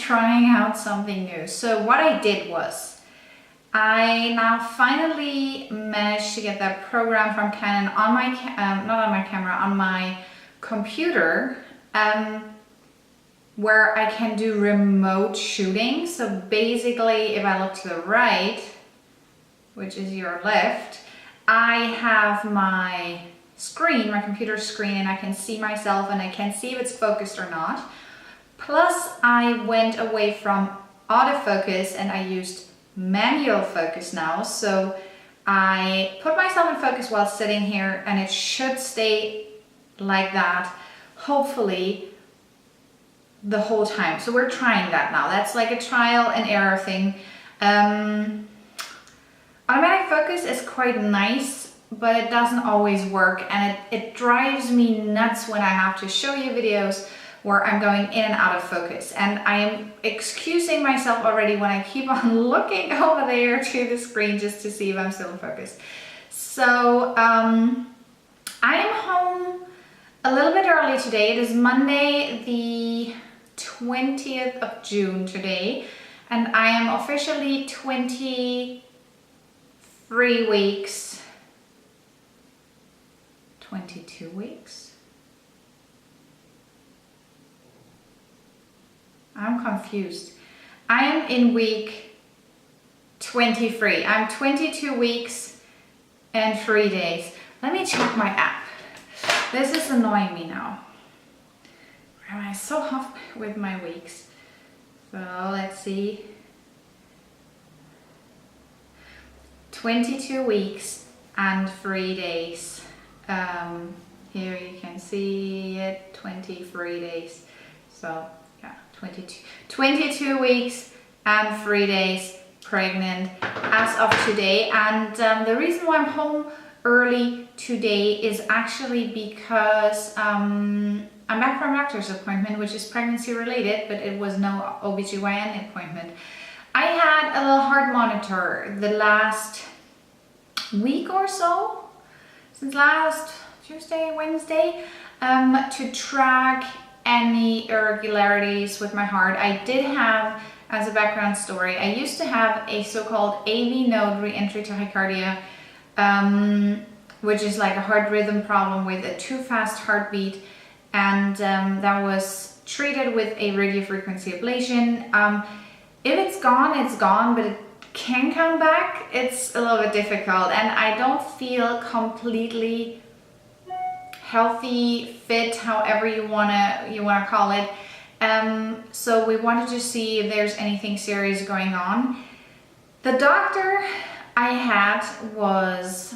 trying out something new. So what I did was, I now finally managed to get that program from Canon on my, not on my camera, on my computer, where I can do remote shooting. So basically, if I look to the right, which is your left, I have my screen, my computer screen, and I can see myself and I can see if it's focused or not. Plus, I went away from autofocus and I used manual focus now. So I put myself in focus while sitting here, and it should stay like that, hopefully, the whole time. So we're trying that now. That's like a trial and error thing. Automatic focus is quite nice, but it doesn't always work, and it drives me nuts when I have to show you videos where I'm going in and out of focus. And I am excusing myself already when I keep on looking over there to the screen just to see if I'm still in focus. So I am home a little bit early today. It is Monday the 20th of June today, and I am officially 23 weeks, 22 weeks? I'm confused. I am in week 23. I'm 22 weeks and 3 days. Let me check my app. This is annoying me now. Am I so off with my weeks? So let's see. 22 weeks and 3 days. Here you can see it, 23 days. So yeah, 22 weeks and 3 days pregnant as of today. And the reason why I'm home early today is actually because I'm back from a doctor's appointment, which is pregnancy related, but it was no OBGYN appointment. I had a little heart monitor the last week or so, since last Tuesday, Wednesday, to track any irregularities with my heart. I did have, as a background story, I used to have a so-called AV node re-entry tachycardia, which is like a heart rhythm problem with a too fast heartbeat, and that was treated with a radiofrequency ablation. If it's gone, but it can come back. It's a little bit difficult, and I don't feel completely healthy, fit, however you wanna call it. So we wanted to see if there's anything serious going on. The doctor I had was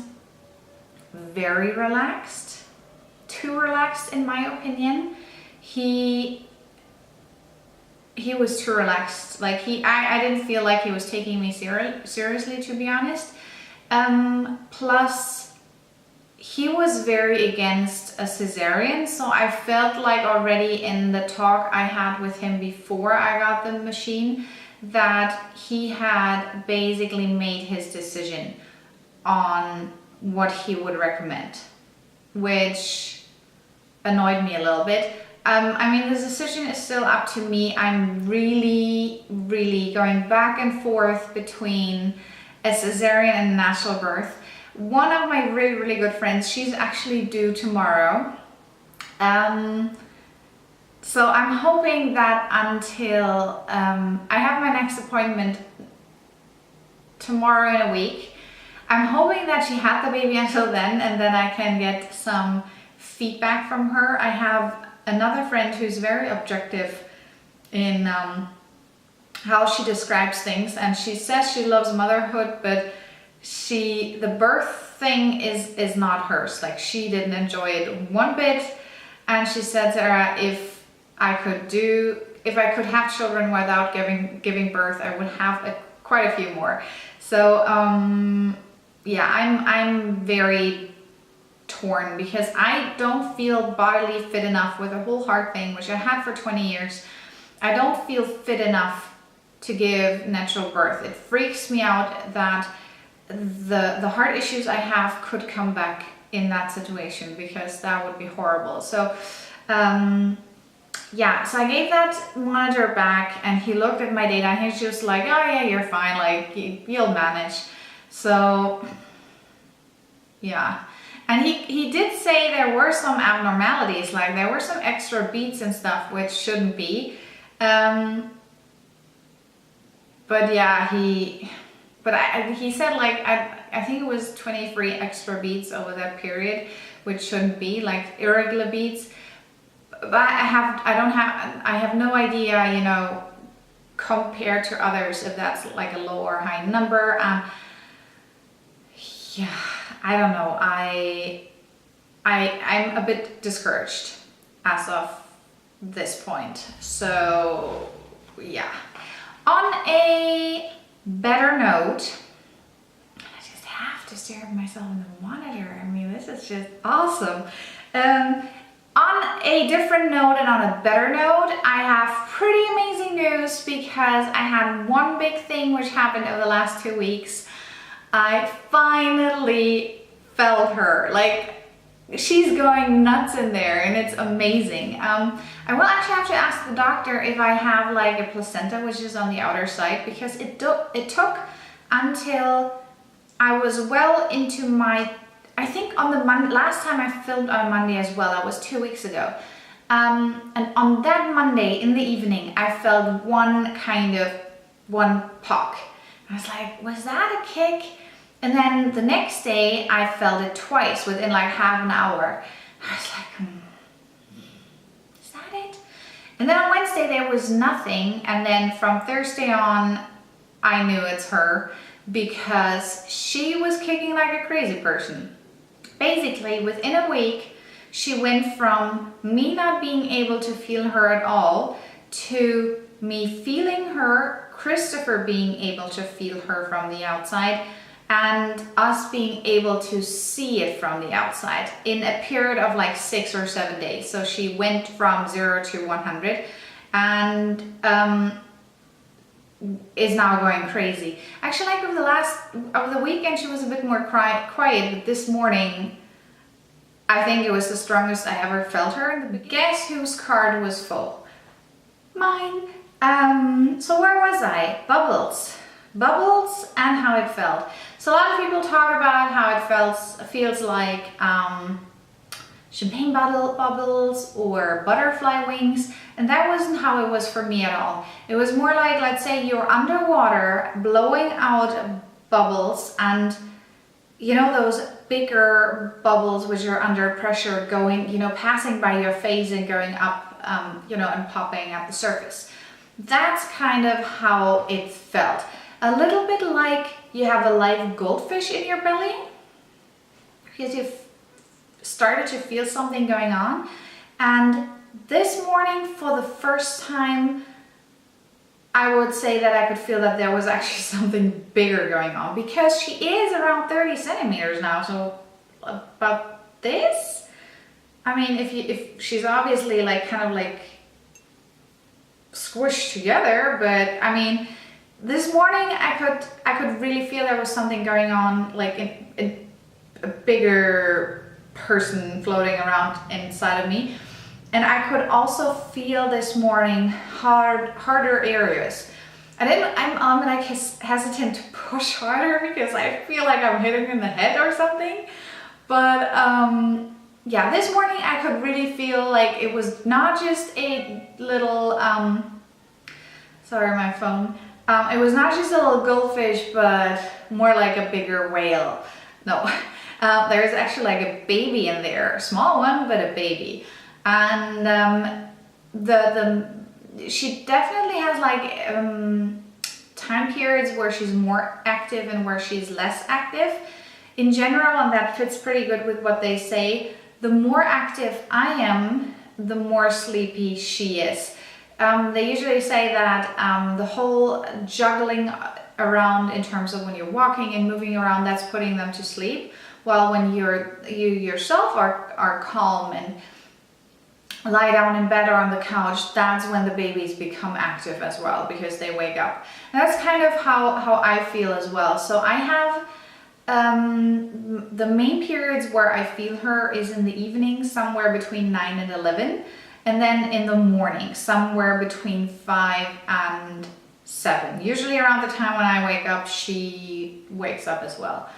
very relaxed, too relaxed in my opinion. He was too relaxed. Like I didn't feel like he was taking me seriously, to be honest. Plus, he was very against a cesarean, so I felt like already in the talk I had with him before I got the machine that he had basically made his decision on what he would recommend, which annoyed me a little bit. I mean, the decision is still up to me. I'm really going back and forth between a cesarean and a natural birth. One of my really good friends, she's actually due tomorrow. So I'm hoping that until I have my next appointment tomorrow in a week, I'm hoping that she had the baby until then, and then I can get some feedback from her. I have another friend who's very objective in how she describes things, and she says she loves motherhood, but the birth thing is not hers. Like, she didn't enjoy it one bit, and she said, Sarah, if I could have children without giving birth, I would have quite a few more. So yeah, I'm very torn because I don't feel bodily fit enough with the whole heart thing, which I had for 20 years. I don't feel fit enough to give natural birth. It freaks me out that the heart issues I have could come back in that situation, because that would be horrible. So yeah, so I gave that monitor back and he looked at my data and he's just like, oh yeah, you're fine, like you'll manage. So yeah, and he did say there were some abnormalities, like there were some extra beats and stuff which shouldn't be. But yeah, he said like I think it was 23 extra beats over that period, which shouldn't be, like irregular beats. But I have no idea, you know, compared to others, if that's like a low or high number. Yeah, I don't know. I'm a bit discouraged as of this point. So yeah. On a better note, I just have to stare at myself in the monitor. I mean, this is just awesome. On a different note and on a better note, I have pretty amazing news because I had one big thing which happened over the last 2 weeks. I finally felt her. Like, she's going nuts in there and it's amazing. I will actually have to ask the doctor if I have like a placenta, which is on the outer side, because it took until I was well into my, I think on the last time I filmed on Monday as well, that was 2 weeks ago. And on that Monday in the evening, I felt one pock. I was like, was that a kick? And then the next day I felt it twice within like half an hour. I was like, is that it? And then on Wednesday there was nothing. And then from Thursday on, I knew it's her because she was kicking like a crazy person. Basically, within a week, she went from me not being able to feel her at all to me feeling her, Christopher being able to feel her from the outside, and us being able to see it from the outside in a period of like 6 or 7 days. So she went from 0 to 100 and is now going crazy. Actually, like over the weekend, she was a bit more quiet, but this morning, I think it was the strongest I ever felt her. Guess whose card was full? Mine. So where was I? Bubbles and how it felt. So a lot of people talk about how it feels like champagne bubbles or butterfly wings, and that wasn't how it was for me at all. It was more like, let's say you're underwater blowing out bubbles, and you know those bigger bubbles which are under pressure going, you know, passing by your face and going up, you know, and popping at the surface. That's kind of how it felt. A little bit like you have a live goldfish in your belly because you've started to feel something going on. And this morning, for the first time, I would say that I could feel that there was actually something bigger going on, because she is around 30 centimeters now. So about this, I mean, if she's obviously like kind of like squished together, but I mean, this morning I could really feel there was something going on, like in a bigger person floating around inside of me. And I could also feel this morning harder areas. I'm like hesitant to push harder because I feel like I'm hitting in the head or something. But yeah, this morning I could really feel like it was not just a little, sorry, my phone. It was not just a little goldfish, but more like a bigger whale. No, there's actually like a baby in there, a small one, but a baby. And she definitely has like time periods where she's more active and where she's less active. In general, and that fits pretty good with what they say, the more active I am, the more sleepy she is. They usually say that the whole juggling around in terms of when you're walking and moving around, that's putting them to sleep. While when you yourself are calm and lie down in bed or on the couch, that's when the babies become active as well, because they wake up. And that's kind of how I feel as well. So I have the main periods where I feel her is in the evening, somewhere between 9 and 11. and then in the morning, somewhere between 5 and 7. Usually around the time when I wake up, she wakes up as well.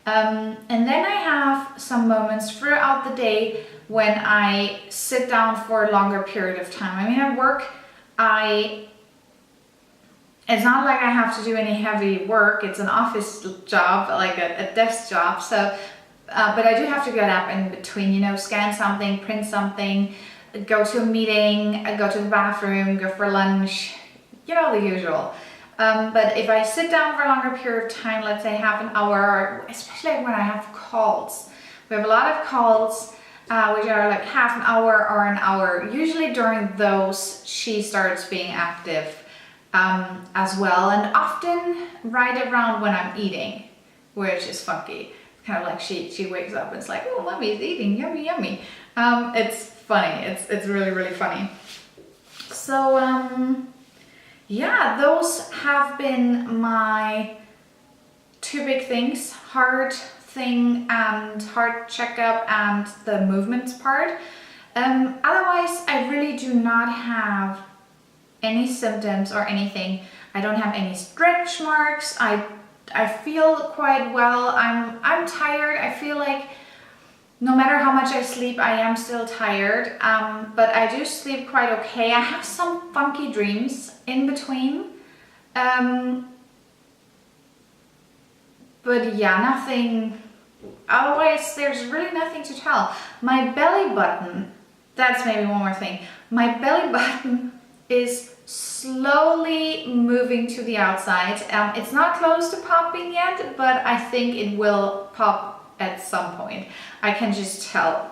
And then I have some moments throughout the day when I sit down for a longer period of time. I mean, at work, it's not like I have to do any heavy work. It's an office job, like a desk job. So, but I do have to get up in between, you know, scan something, print something, go to a meeting, go to the bathroom, go for lunch, you know, the usual. But if I sit down for a longer period of time, let's say half an hour, especially when I have calls, we have a lot of calls, which are like half an hour or an hour. Usually during those, she starts being active as well, and often right around when I'm eating, which is funky. Kind of like she wakes up and it's like, oh, mommy's eating, yummy, yummy. It's funny. It's really, really funny. So yeah, those have been my two big things: heart thing and heart checkup and the movements part. Otherwise, I really do not have any symptoms or anything. I don't have any stretch marks. I feel quite well. I'm tired. I feel like no matter how much I sleep, I am still tired. But I do sleep quite okay. I have some funky dreams in between. But yeah, nothing. Otherwise, there's really nothing to tell. My belly button, that's maybe one more thing. My belly button is slowly moving to the outside. It's not close to popping yet, but I think it will pop at some point. I can just tell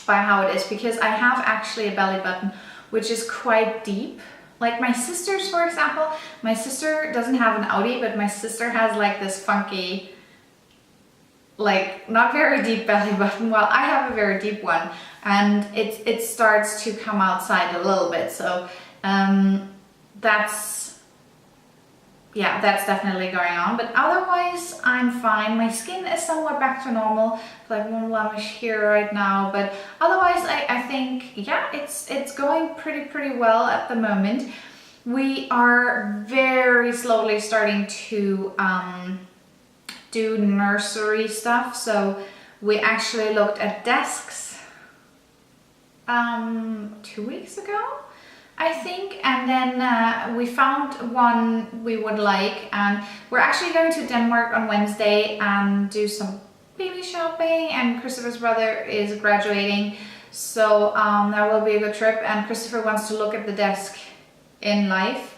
by how it is, because I have actually a belly button which is quite deep. Like my sister's, for example, my sister doesn't have an outie, but my sister has like this funky, like not very deep belly button. Well, I have a very deep one, and it starts to come outside a little bit. So that's definitely going on, but otherwise I'm fine. My skin is somewhat back to normal, like one blemish here right now, but otherwise I think, yeah, it's going pretty well at the moment. We are very slowly starting to do nursery stuff, so we actually looked at desks 2 weeks ago, I think, and then we found one we would like, and we're actually going to Denmark on Wednesday and do some baby shopping, and Christopher's brother is graduating, so that will be a good trip, and Christopher wants to look at the desk in life,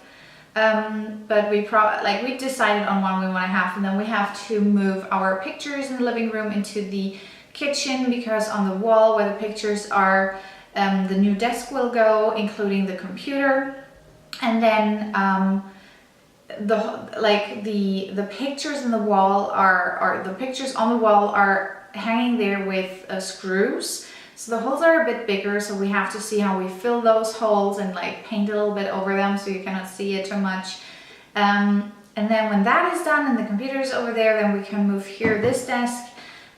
but we decided on one we want to have, and then we have to move our pictures in the living room into the kitchen, because on the wall where the pictures are, the new desk will go, including the computer, and then the pictures in the wall the pictures on the wall are hanging there with screws. So the holes are a bit bigger, so we have to see how we fill those holes and like paint a little bit over them so you cannot see it too much. And then when that is done and the computer is over there, then we can move here this desk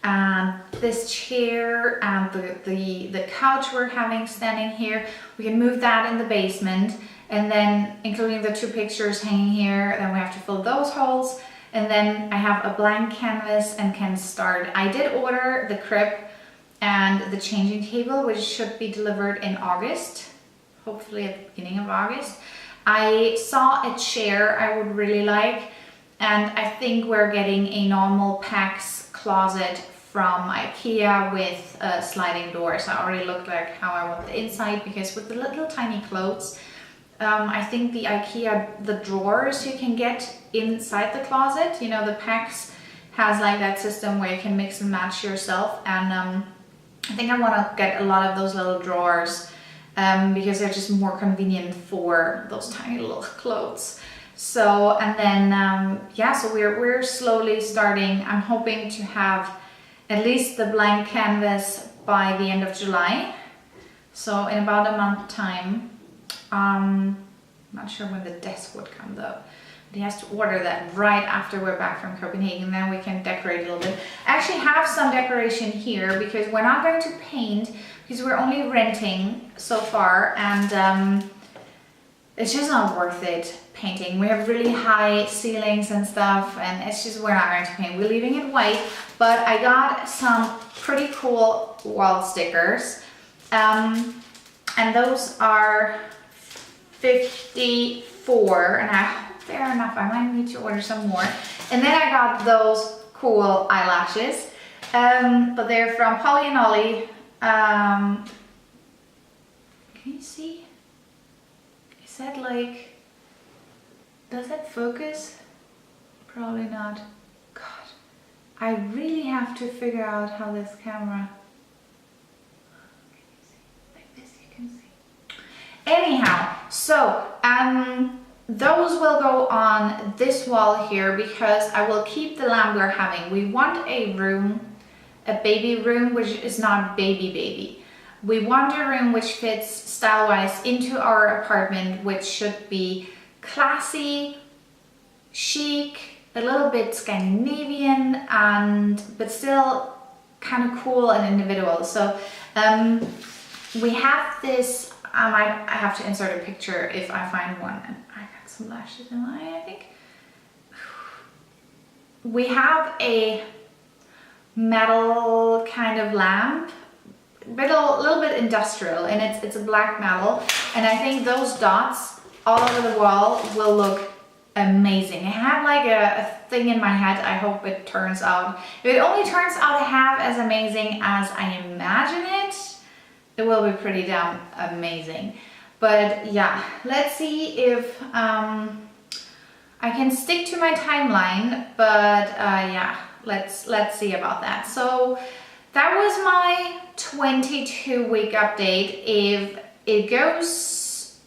and this chair and the couch we're having standing here. We can move that in the basement, and then including the two pictures hanging here, then we have to fill those holes, and then I have a blank canvas and can start. I did order the crib and the changing table, which should be delivered in August, hopefully at the beginning of August. I saw a chair I would really like, and I think we're getting a normal PAX closet from IKEA with sliding doors. I already looked like how I want the inside, because with the little tiny clothes, I think the IKEA, the drawers you can get inside the closet, you know, the PAX has like that system where you can mix and match yourself, and I think I want to get a lot of those little drawers because they're just more convenient for those tiny little clothes. So, and then yeah, so we're slowly starting. I'm hoping to have at least the blank canvas by the end of July, so in about a month time. I'm not sure when the desk would come though. But he has to order that right after we're back from Copenhagen, then we can decorate a little bit. I actually have some decoration here because we're not going to paint, because we're only renting so far, and it's just not worth it painting. We have really high ceilings and stuff, and it's just, we're not going to paint. We're leaving it white, but I got some pretty cool wall stickers, and those are 54, and I hope they're enough. I might need to order some more. And then I got those cool eyelashes, but they're from Polly and Ollie. Can you see? Is that like, does that focus? Probably not. God, I really have to figure out how this camera, can you see? Like this, you can see. Anyhow, so those will go on this wall here because I will keep the lamp we're having. We want a room, a baby room, which is not baby. We want a room which fits style-wise into our apartment, which should be classy, chic, a little bit Scandinavian, but still kind of cool and individual. So we have this, I have to insert a picture if I find one. And I got some lashes in my eye, I think. We have a metal kind of lamp, a little bit industrial, and it's a black metal, and I think those dots all over the wall will look amazing. I have like a thing in my head. I hope it turns out, if it only turns out half as amazing as I imagine it, it will be pretty damn amazing. But yeah, let's see if I can stick to my timeline, but yeah, let's see about that. So that was my 22-week update. If it goes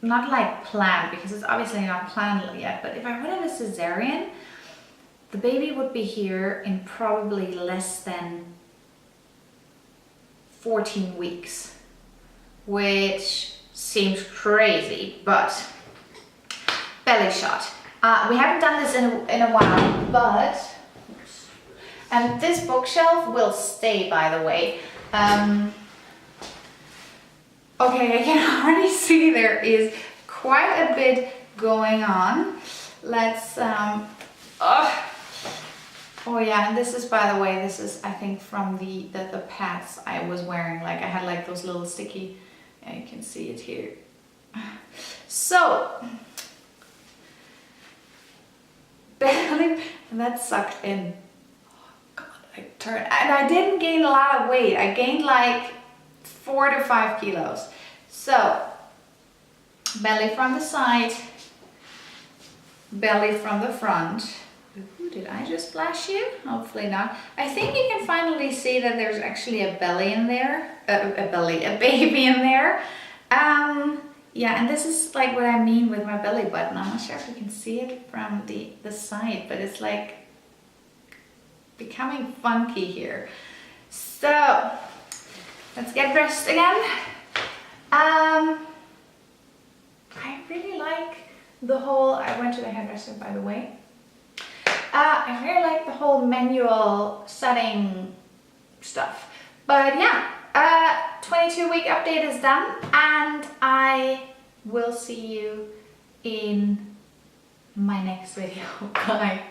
not like planned, because it's obviously not planned yet, but if I would have a cesarean, the baby would be here in probably less than 14 weeks, which seems crazy, but belly shot. We haven't done this in a while, but, and this bookshelf will stay, by the way. Okay, I can already see there is quite a bit going on. Let's, oh yeah, and this is, by the way, this is, I think, from the pads I was wearing. Like, I had like those little sticky, yeah, you can see it here. So, belly, and that sucked in. Oh God, I turned, and I didn't gain a lot of weight. I gained like 4 to 5 kilos. So, belly from the side, belly from the front. Ooh, did I just flash you? Hopefully not. I think you can finally see that there's actually a belly in there, a baby in there. Yeah, and this is like what I mean with my belly button. I'm not sure if you can see it from the side, but it's like becoming funky here. So, let's get dressed again. I really like the whole, I went to the hairdresser, by the way. I really like the whole manual setting stuff. But yeah, 22-week update is done, and I will see you in my next video. Bye.